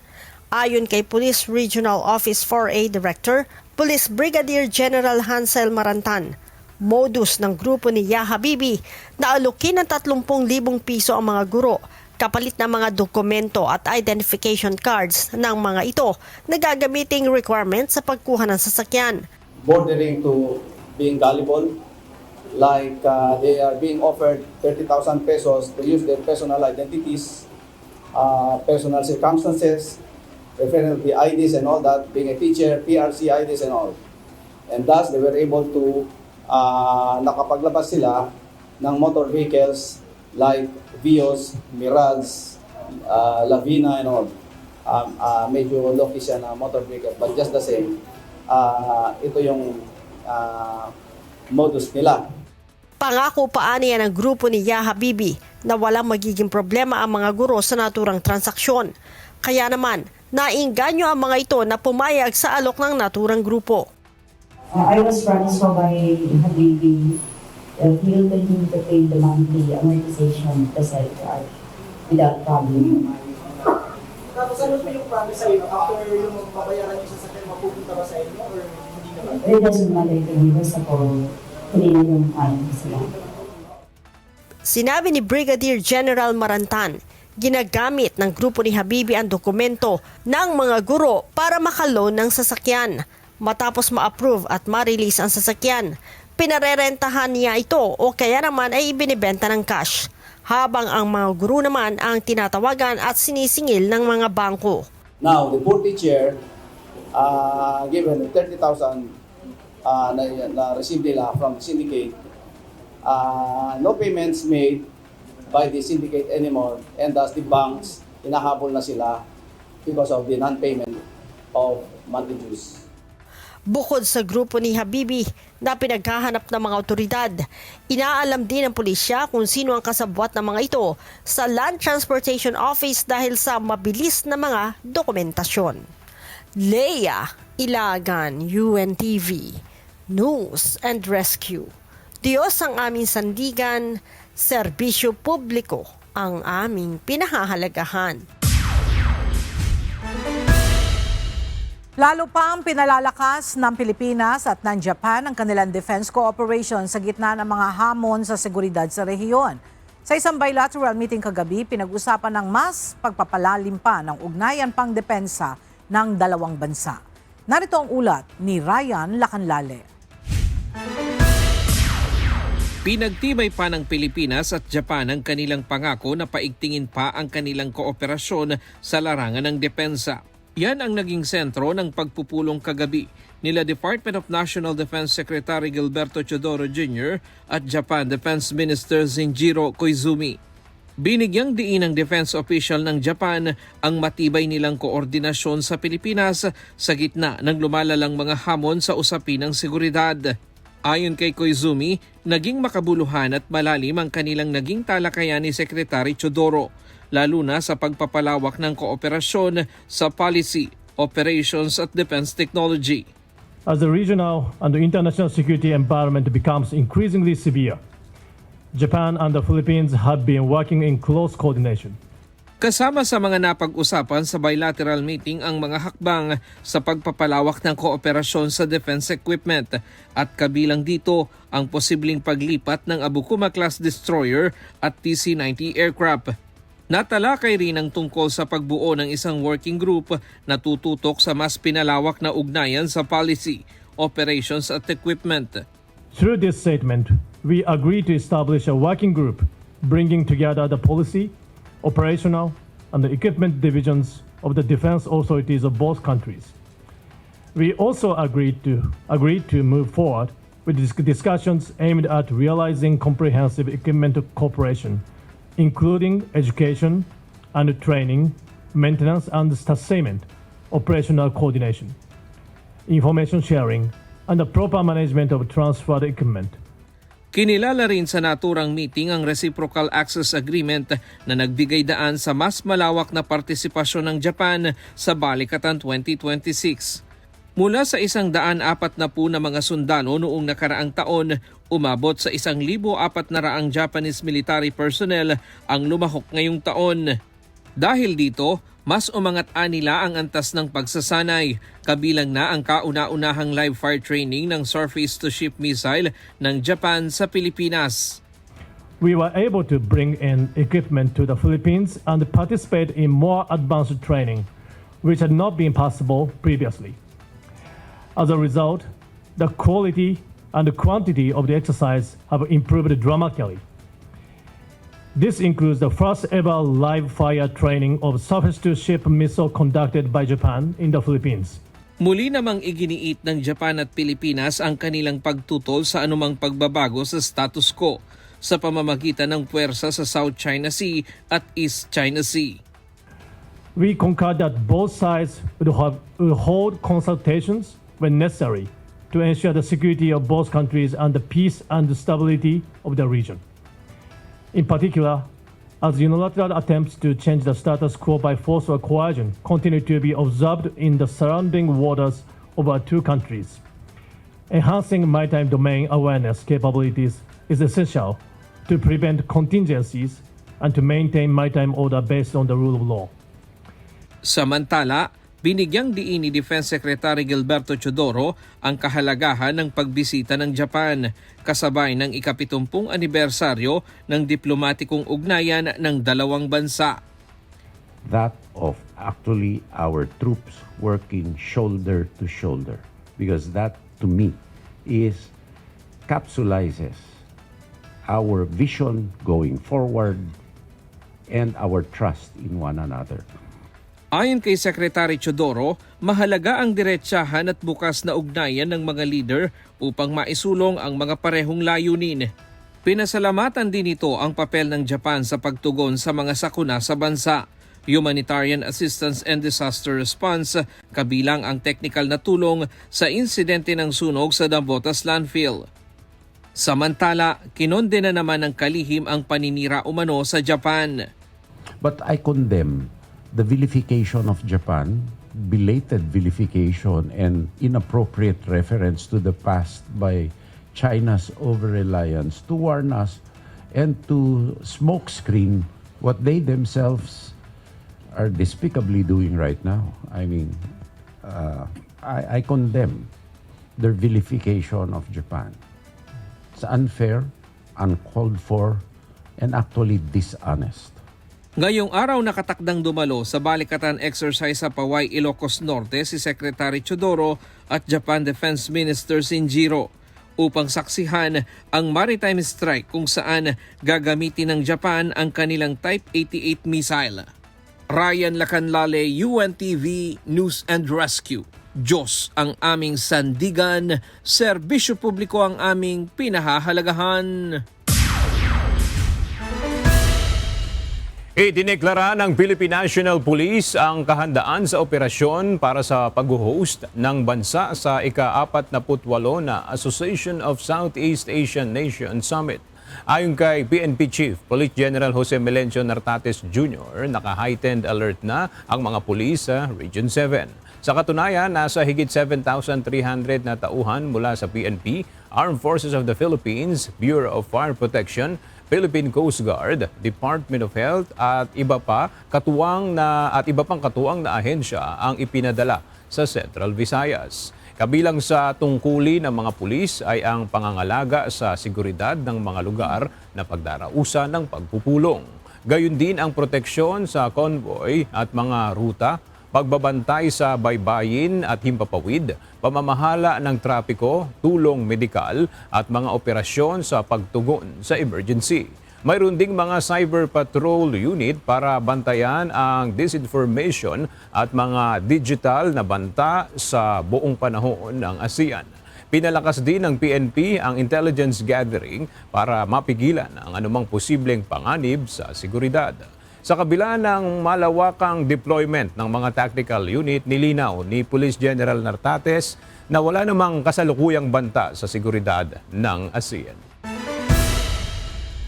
Ayon kay Police Regional Office 4A Director, Police Brigadier General Hansel Marantan, modus ng grupo ni Ya Habibi na alukin ng 30,000 piso ang mga guro kapalit ng mga dokumento at identification cards ng mga ito na gagamiting requirement sa pagkuha ng sasakyan. Bordering to being gullible, like they are being offered 30,000 pesos to use their personal identities, personal circumstances, referring to the IDs and all that, being a teacher, PRC IDs and all. And thus, they were able to nakapaglabas sila ng motor vehicles like Vios, Mirage, Lavina and all. Medyo low siya na motor vehicle, but just the same, ito yung modus nila. Pangako pa niya ng grupo ni Ya Habibi na walang magiging problema ang mga guro sa naturang transaksyon. Kaya naman, nainganyo ang mga ito na pumayag sa alok ng naturang grupo. I was promised by Habibi that he will continue to pay the monthly amortization of the CELCAR without problem. Tapos ano po yung promise sa inyo? After yung mabayaran yung sasakyan, mapupunta ba sa inyo or hindi naman? It doesn't matter to me. Basta po, hindi na yung kain sila. Sinabi ni Brigadier General Marantan, ginagamit ng grupo ni Habibi ang dokumento ng mga guro para makaloan ng sasakyan. Matapos ma-approve at ma-release ang sasakyan, pinarerentahan niya ito o kaya naman ay ibinibenta ng cash. Habang ang mga guro naman ang tinatawagan at sinisingil ng mga bangko. Now, the poor teacher, given 30,000 na received nila from the syndicate, no payments made by the syndicate anymore, and thus the banks, hinahabol na sila because of the non-payment of monthly dues. Bukod sa grupo ni Habibi na pinaghahanap ng mga otoridad, inaalam din ng pulisya kung sino ang kasabwat ng mga ito sa Land Transportation Office dahil sa mabilis na mga dokumentasyon. Lea Ilagan, UNTV, News and Rescue. Diyos ang aming sandigan, serbisyo publiko ang aming pinahahalagahan. Lalo pang pinalalakas ng Pilipinas at ng Japan ang kanilang defense cooperation sa gitna ng mga hamon sa seguridad sa rehiyon. Sa isang bilateral meeting kagabi, pinag-usapan ng mas pagpapalalim pa ng ugnayan pang depensa ng dalawang bansa. Narito ang ulat ni Ryan Lacanlale. Pinagtibay pa ng Pilipinas at Japan ang kanilang pangako na paigtingin pa ang kanilang kooperasyon sa larangan ng depensa. Yan ang naging sentro ng pagpupulong kagabi nila Department of National Defense Secretary Gilberto Chodoro Jr. at Japan Defense Minister Shinjiro Koizumi. Binigyang diin ng defense official ng Japan ang matibay nilang koordinasyon sa Pilipinas sa gitna ng lumalalang mga hamon sa usapin ng seguridad. Ayon kay Koizumi, naging makabuluhan at malalim ang kanilang naging talakayan ni Secretary Chodoro, lalo na sa pagpapalawak ng kooperasyon sa policy, operations at defense technology. As the regional and the international security environment becomes increasingly severe, Japan and the Philippines have been working in close coordination. Kasama sa mga napag-usapan sa bilateral meeting ang mga hakbang sa pagpapalawak ng kooperasyon sa defense equipment at kabilang dito ang posibleng paglipat ng Abukuma-class destroyer at TC-90 aircraft. Natalakay rin ang tungkol sa pagbuo ng isang working group na tututok sa mas pinalawak na ugnayan sa policy, operations at equipment. Through this statement, we agree to establish a working group bringing together the policy, operational, and the equipment divisions of the defense authorities of both countries. We also agreed to move forward with discussions aimed at realizing comprehensive equipment cooperation, including education and training, maintenance and sustainment, operational coordination, information sharing, and the proper management of transferred equipment. Kinilala rin sa naturang meeting ang Reciprocal Access Agreement na nagbigay daan sa mas malawak na partisipasyon ng Japan sa Balikatan 2026. Mula sa 140 na mga sundalo noong nakaraang taon, umabot sa 1,400 Japanese military personnel ang lumahok ngayong taon. Dahil dito, mas umangat nila ang antas ng pagsasanay, kabilang na ang kauna-unahang live fire training ng surface-to-ship missile ng Japan sa Pilipinas. We were able to bring in equipment to the Philippines and participate in more advanced training, which had not been possible previously. As a result, the quality and the quantity of the exercise have improved dramatically. This includes the first ever live fire training of surface-to-ship missile conducted by Japan in the Philippines. Muli namang iginiit ng Japan at Pilipinas ang kanilang pagtutol sa anumang pagbabago sa status quo sa pamamagitan ng puwersa sa South China Sea at East China Sea. We concurred that both sides would hold consultations when necessary to ensure the security of both countries and the peace and stability of the region. In particular, as unilateral attempts to change the status quo by force or coercion continue to be observed in the surrounding waters of our two countries. Enhancing maritime domain awareness capabilities is essential to prevent contingencies and to maintain maritime order based on the rule of law. Samantala, binigyang diin ni Defense Secretary Gilberto Teodoro ang kahalagahan ng pagbisita ng Japan, kasabay ng ika-70 anibersaryo ng diplomatikong ugnayan ng dalawang bansa. That of actually our troops working shoulder to shoulder, because that to me is capsulizes our vision going forward and our trust in one another. Ayon kay Secretary Teodoro, mahalaga ang diretsahan at bukas na ugnayan ng mga leader upang maisulong ang mga parehong layunin. Pinasalamatan din ito ang papel ng Japan sa pagtugon sa mga sakuna sa bansa, humanitarian assistance and disaster response, kabilang ang technical na tulong sa insidente ng sunog sa Dambotas landfill. Samantala, kinonde na naman ng kalihim ang paninira umano sa Japan. But I condemn the vilification of Japan, belated vilification and inappropriate reference to the past by China's over-reliance to warn us and to smokescreen what they themselves are despicably doing right now. I mean, I condemn their vilification of Japan. It's unfair, uncalled for, and actually dishonest. Ngayong araw nakatakdang dumalo sa balikatan exercise sa Paway, Ilocos Norte si Secretary Teodoro at Japan Defense Minister Shinjiro upang saksihan ang maritime strike kung saan gagamitin ng Japan ang kanilang Type 88 missile. Ryan Lacanlale, UNTV News and Rescue. Diyos ang aming sandigan, serbisyo publiko ang aming pinahahalagahan. Idineklara ng Philippine National Police ang kahandaan sa operasyon para sa pag-host ng bansa sa ika-48 na Association of Southeast Asian Nations Summit. Ayon kay PNP Chief Police General Jose Melencio Nartates Jr., naka-heightened alert na ang mga pulis sa Region 7. Sa katunayan, nasa higit 7,300 na tauhan mula sa PNP, Armed Forces of the Philippines, Bureau of Fire Protection Philippine Coast Guard, Department of Health at iba pang katuwang na ahensya ang ipinadala sa Central Visayas. Kabilang sa tungkulin ng mga pulis ay ang pangangalaga sa seguridad ng mga lugar na pagdarausan ng pagpupulong. Gayun din ang proteksyon sa convoy at mga ruta, pagbabantay sa baybayin at himpapawid, pamamahala ng trapiko, tulong medikal at mga operasyon sa pagtugon sa emergency. Mayroon ding mga cyber patrol unit para bantayan ang disinformation at mga digital na banta sa buong panahon ng ASEAN. Pinalakas din ng PNP ang intelligence gathering para mapigilan ang anumang posibleng panganib sa seguridad. Sa kabila ng malawakang deployment ng mga tactical unit, nilinaw ni Police General Nartates na wala namang kasalukuyang banta sa seguridad ng ASEAN.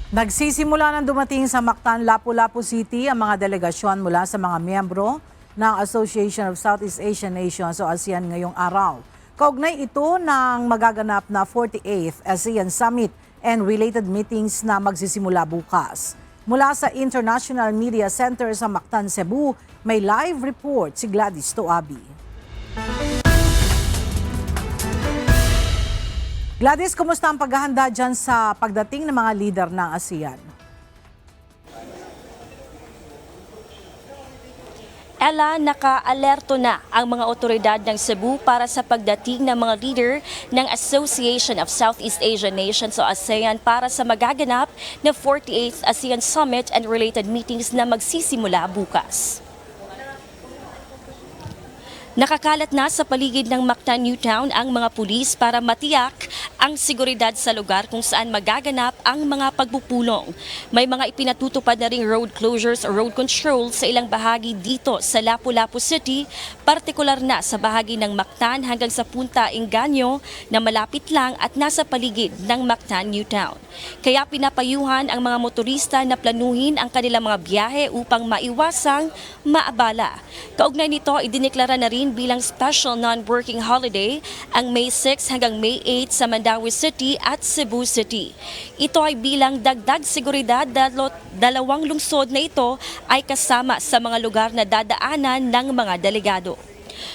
Nagsisimula ng dumating sa Mactan, Lapu-Lapu City ang mga delegasyon mula sa mga miyembro ng Association of Southeast Asian Nations o ASEAN ngayong araw. Kaugnay ito ng magaganap na 48th ASEAN Summit and related meetings na magsisimula bukas. Mula sa International Media Center sa Mactan, Cebu, may live report si Gladys Toabi. Gladys, kumusta ang paghahanda dyan sa pagdating ng mga leader ng ASEAN? Ella, naka-alerto na ang mga otoridad ng Cebu para sa pagdating ng mga leader ng Association of Southeast Asian Nations o ASEAN para sa magaganap na 48th ASEAN Summit and related meetings na magsisimula bukas. Nakakalat na sa paligid ng Mactan New Town ang mga pulis para matiyak ang seguridad sa lugar kung saan magaganap ang mga pagpupulong. May mga ipinatutupad na ring road closures o road control sa ilang bahagi dito sa Lapu-Lapu City, partikular na sa bahagi ng Mactan hanggang sa Punta Inganyo na malapit lang at nasa paligid ng Mactan New Town. Kaya pinapayuhan ang mga motorista na planuhin ang kanilang mga biyahe upang maiwasang maabala. Kaugnay nito, idineklara na rin bilang special non-working holiday ang May 6 hanggang May 8 sa Mandaue City at Cebu City. Ito ay bilang dagdag seguridad dahil dalawang lungsod na ito ay kasama sa mga lugar na dadaanan ng mga delegado.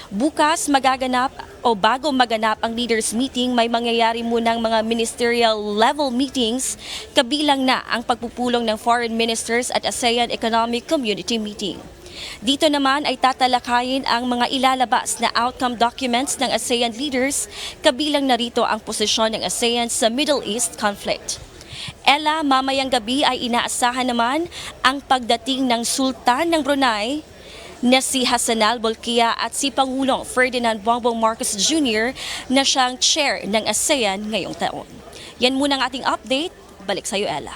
Bukas magaganap o bago maganap ang leaders meeting, may mangyayari munang mga ministerial level meetings kabilang na ang pagpupulong ng foreign ministers at ASEAN Economic Community meeting. Dito naman ay tatalakayin ang mga ilalabas na outcome documents ng ASEAN leaders, kabilang narito ang posisyon ng ASEAN sa Middle East conflict. Ella, mamayang gabi ay inaasahan naman ang pagdating ng Sultan ng Brunei na si Hassanal Bolkiah at si Pangulong Ferdinand Bongbong Marcos Jr. na siyang chair ng ASEAN ngayong taon. Yan muna ang ating update. Balik sa iyo, Ella.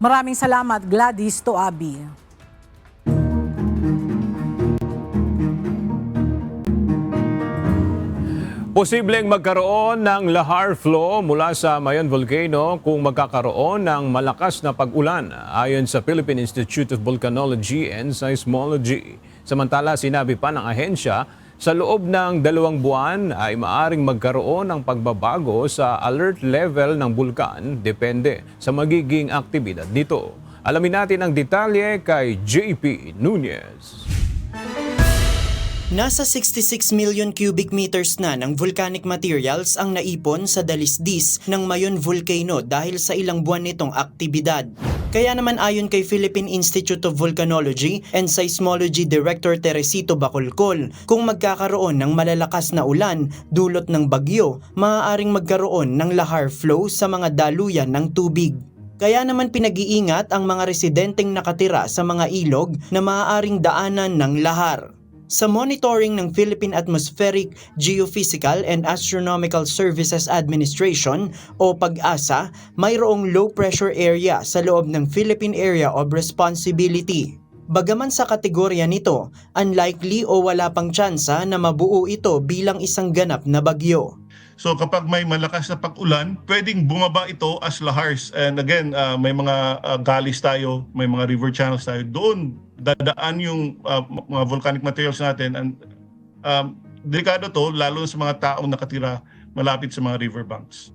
Maraming salamat, Gladys Toabi. Posibleng magkaroon ng lahar flow mula sa Mayon Volcano kung magkakaroon ng malakas na pag-ulan ayon sa Philippine Institute of Volcanology and Seismology. Samantala, sinabi pa ng ahensya, sa loob ng 2 buwan ay maaring magkaroon ng pagbabago sa alert level ng bulkan depende sa magiging aktibidad nito. Alamin natin ang detalye kay JP Nunez. Nasa 66 million cubic meters na ng volcanic materials ang naipon sa dalisdis ng Mayon Volcano dahil sa ilang buwan nitong aktibidad. Kaya naman ayon kay Philippine Institute of Volcanology and Seismology Director Teresito Bacolcol, kung magkakaroon ng malalakas na ulan dulot ng bagyo, maaaring magkaroon ng lahar flow sa mga daluyan ng tubig. Kaya naman pinag-iingat ang mga residenteng nakatira sa mga ilog na maaaring daanan ng lahar. Sa monitoring ng Philippine Atmospheric, Geophysical and Astronomical Services Administration o PAGASA, mayroong low pressure area sa loob ng Philippine Area of Responsibility. Bagaman sa kategorya nito, unlikely o wala pang tsansa na mabuo ito bilang isang ganap na bagyo. So kapag may malakas na pag-ulan, pwedeng bumaba ito as lahars. And again, may mga galis tayo, may mga river channels tayo. Doon dadaan yung mga volcanic materials natin. And delikado to, lalo sa mga taong nakatira malapit sa mga river banks.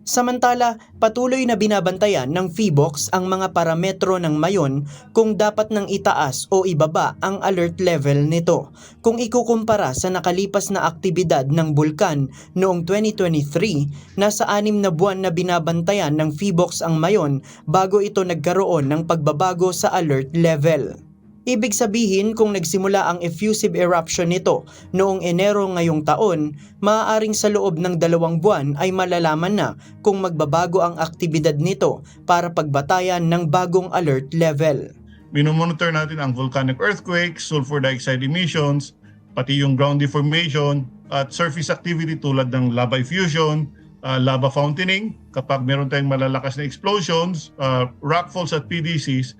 Samantala, patuloy na binabantayan ng PHIVOLCS ang mga parametro ng Mayon kung dapat nang itaas o ibaba ang alert level nito. Kung ikukumpara sa nakalipas na aktibidad ng bulkan noong 2023, nasa 6 na buwan na binabantayan ng PHIVOLCS ang Mayon bago ito nagkaroon ng pagbabago sa alert level. Ibig sabihin kung nagsimula ang effusive eruption nito noong Enero ngayong taon, maaaring sa loob ng 2 buwan ay malalaman na kung magbabago ang aktibidad nito para pagbatayan ng bagong alert level. Minomonitor natin ang volcanic earthquakes, sulfur dioxide emissions, pati yung ground deformation at surface activity tulad ng lava effusion, lava fountaining, kapag meron tayong malalakas na explosions, rockfalls at PDCs.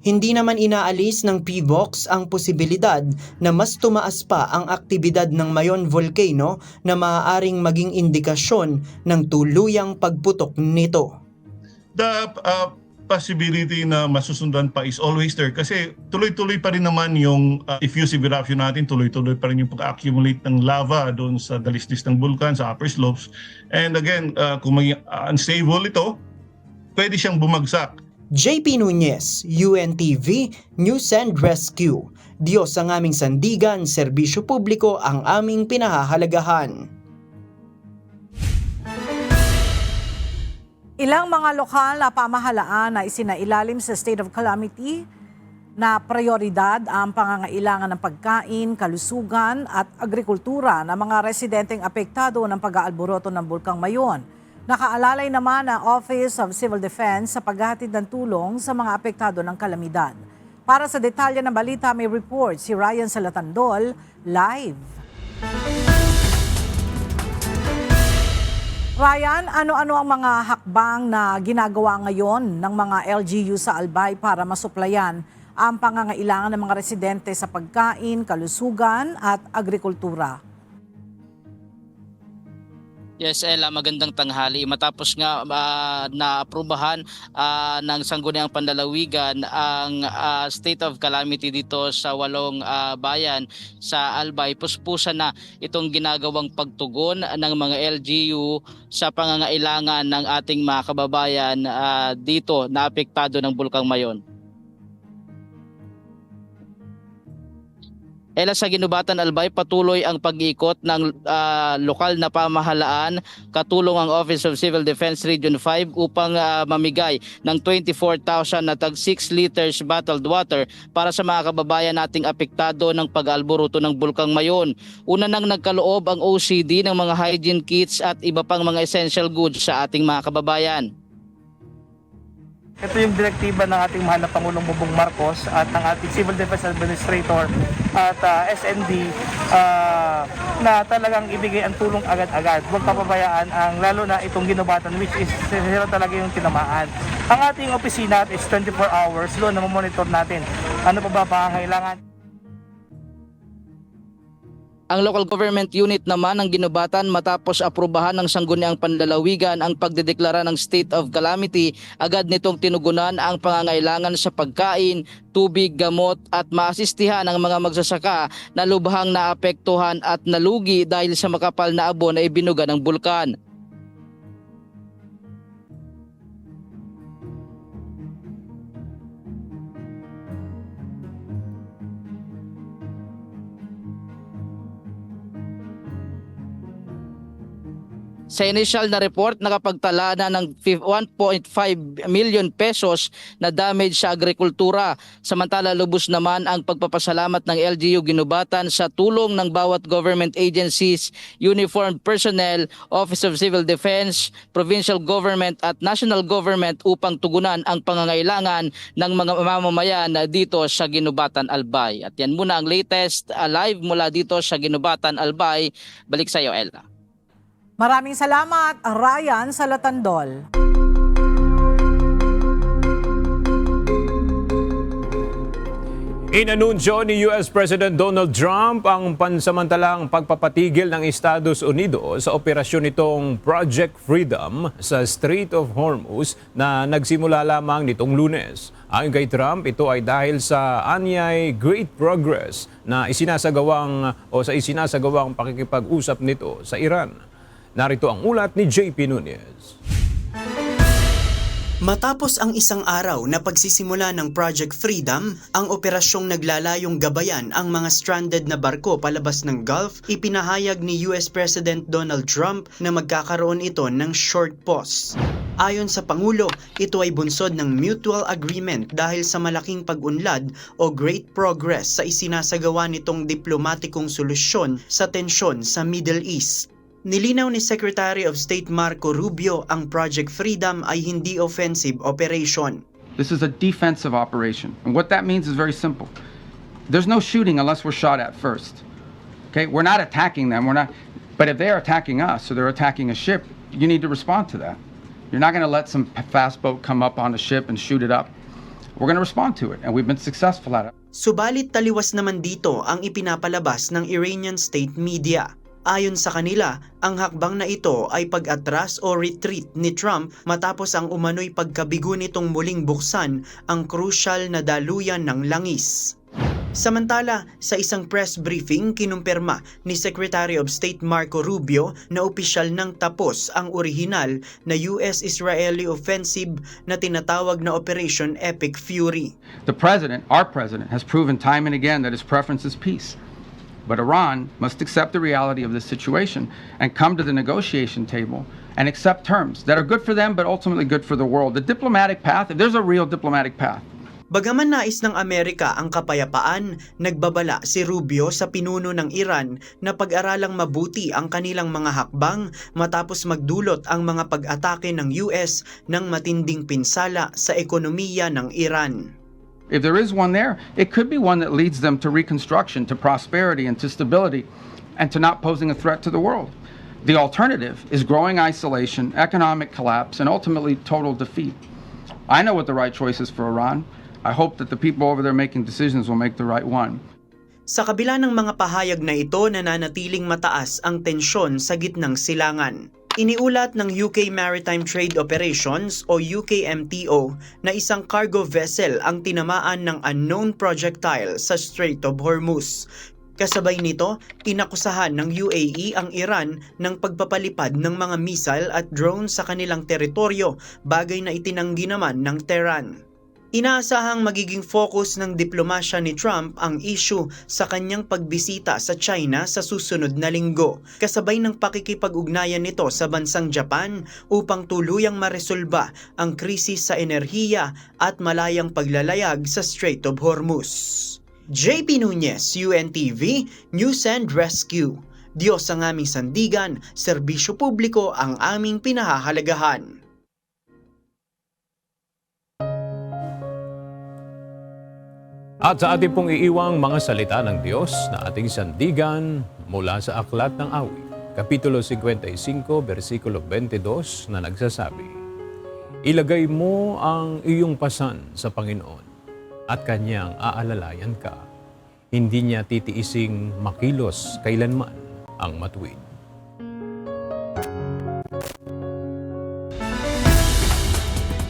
Hindi naman inaalis ng PHIVOLCS ang posibilidad na mas tumaas pa ang aktibidad ng Mayon volcano na maaaring maging indikasyon ng tuluyang pagputok nito. The possibility na masusundan pa is always there kasi tuloy-tuloy pa rin naman yung effusive eruption natin, tuloy-tuloy pa rin yung pag-accumulate ng lava doon sa dalisdis ng bulkan, sa upper slopes. And again, kung may unstable ito, pwede siyang bumagsak. JP Nunez, UNTV, News and Rescue. Diyos ang aming sandigan, serbisyo publiko ang aming pinahahalagahan. Ilang mga lokal na pamahalaan na isinailalim sa state of calamity na prioridad ang pangangailangan ng pagkain, kalusugan at agrikultura ng mga residenteng apektado ng pag-aalboroto ng Bulkang Mayon. Nakaalalay naman ang Office of Civil Defense sa paghahatid ng tulong sa mga apektado ng kalamidad. Para sa detalye ng balita, may report si Ryan Salatandol, live. Ryan, ano-ano ang mga hakbang na ginagawa ngayon ng mga LGU sa Albay para masuplayan ang pangangailangan ng mga residente sa pagkain, kalusugan at agrikultura? Yes, Ella, magandang tanghali. Matapos nga naaprubahan ng Sangguniang Panlalawigan ang state of calamity dito sa 8 bayan sa Albay, puspusan na itong ginagawang pagtugon ng mga LGU sa pangangailangan ng ating mga kababayan dito na apektado ng Bulkang Mayon. Ela, sa Ginubatan Albay, patuloy ang pag-iikot ng lokal na pamahalaan, katulong ang Office of Civil Defense Region 5 upang mamigay ng 24,000 na tag 6 liters bottled water para sa mga kababayan nating apektado ng pag-aalboroto ng Bulkang Mayon. Una nang nagkaloob ang OCD ng mga hygiene kits at iba pang mga essential goods sa ating mga kababayan. Ito yung direktiba ng ating mahal na Pangulong Bongbong Marcos at ng ating Civil Defense Administrator at SND na talagang ibigay ang tulong agad-agad. Huwag papabayaan ang lalo na itong Ginubatan, which is sila talaga yung tinamaan. Ang ating opisina is 24 hours, doon na monitor natin ano pa ba pangangailangan. Ang local government unit naman ng Ginubatan, matapos aprubahan ng Sangguniang Panlalawigan ang pagdedeklara ng state of calamity, agad nitong tinugunan ang pangangailangan sa pagkain, tubig, gamot at maasistihan ang mga magsasaka na lubhang naapektuhan at nalugi dahil sa makapal na abo na ibinuga ng bulkan. Sa initial na report, nakapagtala na ng 1.5 million pesos na damage sa agrikultura. Samantala, lubos naman ang pagpapasalamat ng LGU Ginubatan sa tulong ng bawat government agencies, uniformed personnel, Office of Civil Defense, provincial government at national government upang tugunan ang pangangailangan ng mga mamamayan dito sa Ginubatan, Albay. At yan muna ang latest live mula dito sa Ginubatan, Albay. Balik sa iyo, Ella. Maraming salamat, Ryan Salatandol. Inanunsyo ni US President Donald Trump ang pansamantalang pagpapatigil ng Estados Unidos sa operasyon nitong Project Freedom sa Strait of Hormuz na nagsimula lamang nitong Lunes. Ayon kay Trump, ito ay dahil sa anyay great progress na isinasagawang pakikipag-usap nito sa Iran. Narito ang ulat ni JP Nunez. Matapos ang isang araw na pagsisimula ng Project Freedom, ang operasyong naglalayong gabayan ang mga stranded na barko palabas ng Gulf, ipinahayag ni US President Donald Trump na magkakaroon ito ng short pause. Ayon sa Pangulo, ito ay bunsod ng mutual agreement dahil sa malaking pag-unlad o great progress sa isinasagawa nitong diplomatikong solusyon sa tensyon sa Middle East. Nilinaw ni Secretary of State Marco Rubio ang Project Freedom ay hindi offensive operation. This is a defensive operation. And what that means is very simple. There's no shooting unless we're shot at first. Okay? We're not attacking them. But if they're attacking us or they're attacking a ship, you need to respond to that. You're not going to let some fast boat come up on a ship and shoot it up. We're going to respond to it, and we've been successful at it. Subalit taliwas naman dito ang ipinapalabas ng Iranian state media. Ayon sa kanila, ang hakbang na ito ay pag-atras o retreat ni Trump matapos ang umano'y pagkabigo nitong muling buksan ang crucial na daluyan ng langis. Samantala, sa isang press briefing, kinumpirma ni Secretary of State Marco Rubio na opisyal nang tapos ang orihinal na US-Israeli offensive na tinatawag na Operation Epic Fury. The president, our president, has proven time and again that his preference is peace. But Iran must accept the reality of this situation and come to the negotiation table and accept terms that are good for them but ultimately good for the world. The diplomatic path, if there's a real diplomatic path. Bagaman nais ng Amerika ang kapayapaan, nagbabala si Rubio sa pinuno ng Iran na pag-aralang mabuti ang kanilang mga hakbang matapos magdulot ang mga pag-atake ng US ng matinding pinsala sa ekonomiya ng Iran. If there is one there, it could be one that leads them to reconstruction, to prosperity, and to stability, and to not posing a threat to the world. The alternative is growing isolation, economic collapse, and ultimately total defeat. I know what the right choice is for Iran. I hope that the people over there making decisions will make the right one. Sa kabila ng mga pahayag na ito, nananatiling mataas ang tensyon sa gitnang silangan. Iniulat ng UK Maritime Trade Operations o UKMTO na isang cargo vessel ang tinamaan ng unknown projectile sa Strait of Hormuz. Kasabay nito, inakusahan ng UAE ang Iran ng pagpapalipad ng mga missile at drone sa kanilang teritoryo, bagay na itinanggi naman ng Tehran. Inaasahang magiging focus ng diplomasya ni Trump ang issue sa kanyang pagbisita sa China sa susunod na linggo, kasabay ng pakikipag-ugnayan nito sa bansang Japan upang tuluyang maresolba ang krisis sa enerhiya at malayang paglalayag sa Strait of Hormuz. JP Nunez, UNTV, News and Rescue. Diyos ang aming sandigan, serbisyo publiko ang aming pinahahalagahan. At sa ating pong iiwang mga salita ng Diyos na ating sandigan mula sa Aklat ng Awit, Kapitulo 55, versikulo 22 na nagsasabi, ilagay mo ang iyong pasan sa Panginoon at Kanyang aalalayan ka. Hindi niya titiising makilos kailanman ang matuwid.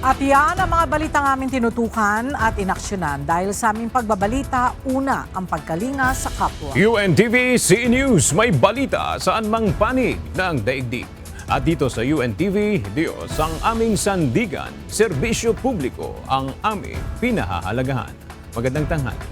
At yan ang mga balitang aming tinutukan at inaksyonan dahil sa aming pagbabalita, una ang pagkalinga sa kapwa. UNTV CE News, may balita saan mang panig ng daigdig. At dito sa UNTV, Diyos ang aming sandigan, serbisyo publiko ang aming pinahahalagahan. Magandang tanghali.